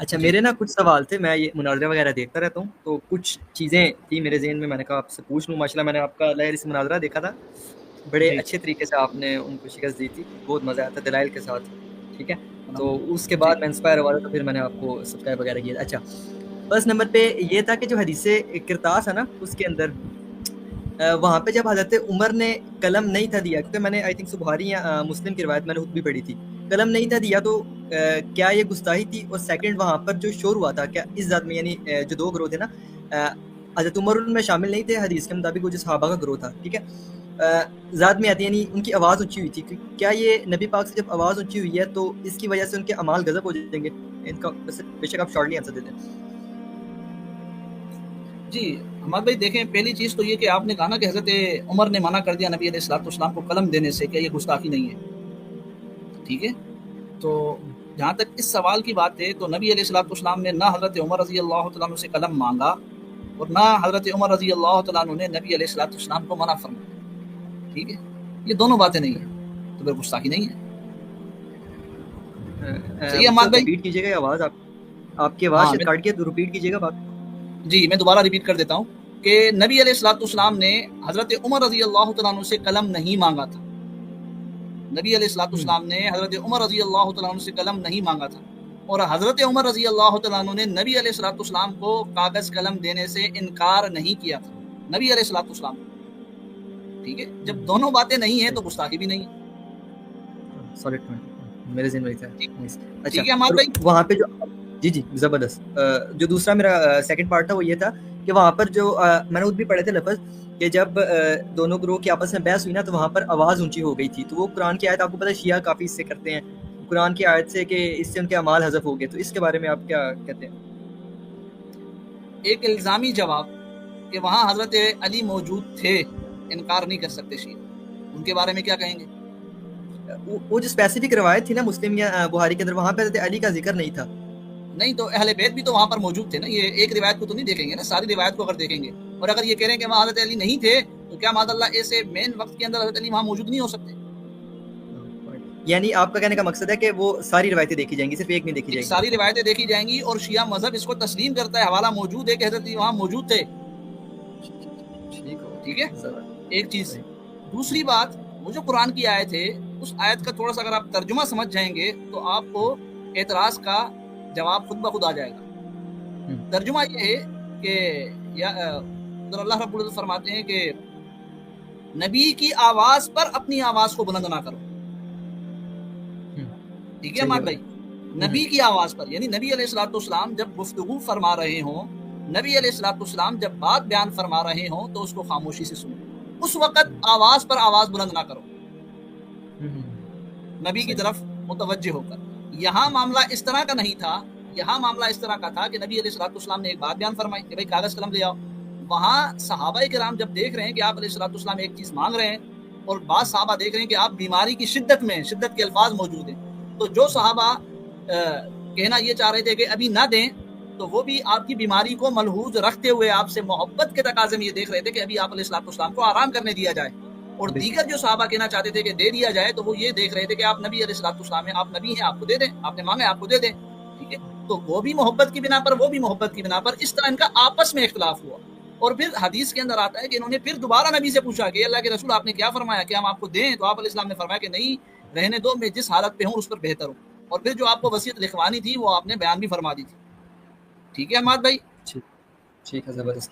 اچھا جی میرے نا کچھ سوال تھے، میں یہ مناظرہ وغیرہ دیکھتا رہتا ہوں تو کچھ چیزیں تھی میرے ذہن میں، میں نے کہا آپ سے پوچھ لوں. ماشاءاللہ میں نے آپ کا لہر اس مناظرہ دیکھا تھا، بڑے جی اچھے طریقے سے آپ نے ان کو شکست دی تھی، بہت مزہ آیا تھا دلائل کے ساتھ. ٹھیک ہے، تو اس کے جی بعد میں انسپائر ہوا تھا تو پھر میں نے آپ کو سبسکرائب وغیرہ کیا. اچھا فرسٹ نمبر پہ یہ تھا کہ جو حدیث کرتاس ہے نا اس کے اندر وہاں پہ جب حضرت عمر نے قلم نہیں تھا دیا، کیونکہ میں نے آئی تھنک سو بخاری یا مسلم کی روایت میں نے خود بھی پڑھی تھی، قلم نہیں تھا دیا تو کیا یہ گستاخی تھی؟ اور سیکنڈ وہاں پر جو شور ہوا تھا کیا اس ذات میں، یعنی جو دو گروہ تھے نا، حضرت عمر ان میں شامل نہیں تھے حدیث کے مطابق، وہ جو صحابہ کا گروہ تھا. ٹھیک ہے، ذات میں آتی یعنی ان کی آواز اونچی ہوئی تھی. کیا یہ نبی پاک سے جب آواز اونچی ہوئی ہے تو اس کی وجہ سے ان کے اعمال غضب ہو جائیں گے؟ ان کا بے شک آپ شارٹلی آنسر دے دیں. جی ہمارے بھائی دیکھیں، پہلی چیز تو یہ کہ آپ نے کہا نا کہ حضرت عمر نے منع کر دیا نبی علیہ الصلوۃ والسلام کو قلم دینے سے، کیا یہ گستاخی نہیں ہے؟ ٹھیک ہے، تو جہاں تک اس سوال کی بات ہے تو نبی علیہ الصلوۃ والسلام نے نہ حضرت عمر رضی اللہ تعالیٰ عنہ سے قلم مانگا اور نہ حضرت عمر رضی اللہ تعالیٰ عنہ نے نبی علیہ الصلوۃ والسلام کو منع فرمایا. ٹھیک ہے، یہ دونوں باتیں نہیں ہیں تو پھر گستاخی نہیں ہے. صحیح ہے وہ ہمارے بھائی؟ ریپیٹ کیجیے گا آواز آپ کی آواز ہاں شاید کاٹ گیا، تو ریپیٹ کیجیے گا بات. جی میں دوبارہ ریپیٹ کر دیتا ہوں کہ نبی علیہ الصلوۃ والسلام نے حضرت عمر رضی اللہ تعالیٰ عنہ سے قلم نہیں مانگا تھا. نبی علیہ الصلوۃ والسلام نے حضرت عمر رضی اللہ تعالیٰ عنہ سے قلم نہیں مانگا تھا، اور حضرت عمر رضی اللہ تعالیٰ عنہ نے نبی علیہ الصلوۃ والسلام کو کاغذ قلم دینے سے انکار نہیں کیا تھا، نبی علیہ الصلوۃ والسلام. ٹھیک ہے، جب دونوں باتیں نہیں ہیں تو گستاخی بھی نہیں ہے. سالڈ میرے ذہن میں تھا. اچھا ٹھیک ہے ہمارے بھائی؟ وہاں پہ جو جی جی زبردست، جو دوسرا میرا سیکنڈ پارٹ تھا وہ یہ تھا کہ وہاں پر جو میں نے خود بھی پڑھے تھے لفظ کہ جب دونوں گروہ کی آپس میں بحث ہوئی نا تو وہاں پر آواز اونچی ہو گئی تھی. تو وہ قرآن کی آیت، آپ کو پتہ ہے شیعہ کافی اس سے کرتے ہیں، قرآن کی آیت سے کہ اس سے ان کے اعمال حذف ہو گئے. تو اس کے بارے میں آپ کیا کہتے ہیں؟ ایک الزامی جواب کہ وہاں حضرت علی موجود تھے، انکار نہیں کر سکتے شیعہ. ان کے بارے میں کیا کہیں گے؟ وہ جو اسپیسیفک روایت تھی نا مسلم یا بخاری کے اندر، وہاں پہ حضرت علی کا ذکر نہیں تھا. نہیں تو اہل بیت بھی تو وہاں پر موجود تھے نا. یہ ایک روایت کو تو نہیں دیکھیں گے نا، ساری روایت کو اگر دیکھیں گے. اور اگر یہ کہہ رہے ہیں کہ وہاں حضرت علی نہیں تھے تو کیا معاذ اللہ ایسے مین وقت کے اندر حضرت علی وہاں موجود نہیں ہو سکتے؟ یعنی آپ کا کہنے کا مقصد ہے کہ وہ ساری روایتیں دیکھی جائیں گی، صرف ایک نہیں دیکھی جائے گی. ساری روایتیں دیکھی جائیں گی، اور شیعہ مذہب اس کو تسلیم کرتا ہے، حوالہ موجود ہے کہ حضرت علی وہاں موجود تھے. ٹھیک ہے، ایک چیز. دوسری بات، وہ جو قرآن کی آیت ہے اس آیت کا تھوڑا سا اگر آپ ترجمہ سمجھ جائیں گے تو آپ کو اعتراض کا جواب خود بخود آ جائے گا. ترجمہ یہ ہے کہ اللہ رب العزت فرماتے ہیں کہ نبی کی آواز پر اپنی آواز کو بلند نہ کرو. ٹھیک ہے ہمارے بھائی؟ نبی کی آواز پر، یعنی نبی علیہ الصلوۃ والسلام جب گفتگو فرما رہے ہوں، نبی علیہ الصلوۃ والسلام جب بات بیان فرما رہے ہوں تو اس کو خاموشی سے سنو. اس وقت آواز پر آواز بلند نہ کرو، نبی کی طرف متوجہ ہو کر. یہاں معاملہ اس طرح کا نہیں تھا. یہاں معاملہ اس طرح کا تھا کہ نبی علیہ الصلوۃ والسلام نے ایک بات بیان فرمائی کہ بھائی کاغذ قلم لے آؤ. وہاں صحابہ کرام جب دیکھ رہے ہیں کہ آپ علیہ الصلوۃ والسلام ایک چیز مانگ رہے ہیں، اور بعض صحابہ دیکھ رہے ہیں کہ آپ بیماری کی شدت میں، شدت کے الفاظ موجود ہیں، تو جو صحابہ کہنا یہ چاہ رہے تھے کہ ابھی نہ دیں، تو وہ بھی آپ کی بیماری کو ملحوظ رکھتے ہوئے آپ سے محبت کے تقاضے میں یہ دیکھ رہے تھے کہ ابھی آپ علیہ الصلوۃ والسلام کو آرام کرنے دیا جائے. اور دیگر جو صحابہ کہنا چاہتے تھے کہ دے دیا جائے، تو وہ یہ دیکھ رہے تھے کہ آپ نبی علیہ الصلوۃ والسلام ہیں، آپ نبی ہیں، آپ کو دے دیں، آپ نے مانگا آپ کو دے دیں. ٹھیک ہے، تو وہ بھی محبت کی بنا پر، وہ بھی محبت کی بنا پر، اس طرح ان کا آپس میں اختلاف ہوا. اور پھر حدیث کے اندر آتا ہے کہ انہوں نے پھر دوبارہ نبی سے پوچھا کہ اللہ کے رسول آپ نے کیا فرمایا کہ ہم آپ کو دیں؟ تو آپ علیہ السلام نے فرمایا کہ نہیں، رہنے دو، میں جس حالت پہ ہوں اس پر بہتر ہوں. اور پھر جو آپ کو وصیت لکھوانی تھی وہ آپ نے بیان بھی فرما دی تھی. ٹھیک ہے احمد بھائی؟ ٹھیک ہے زبردست.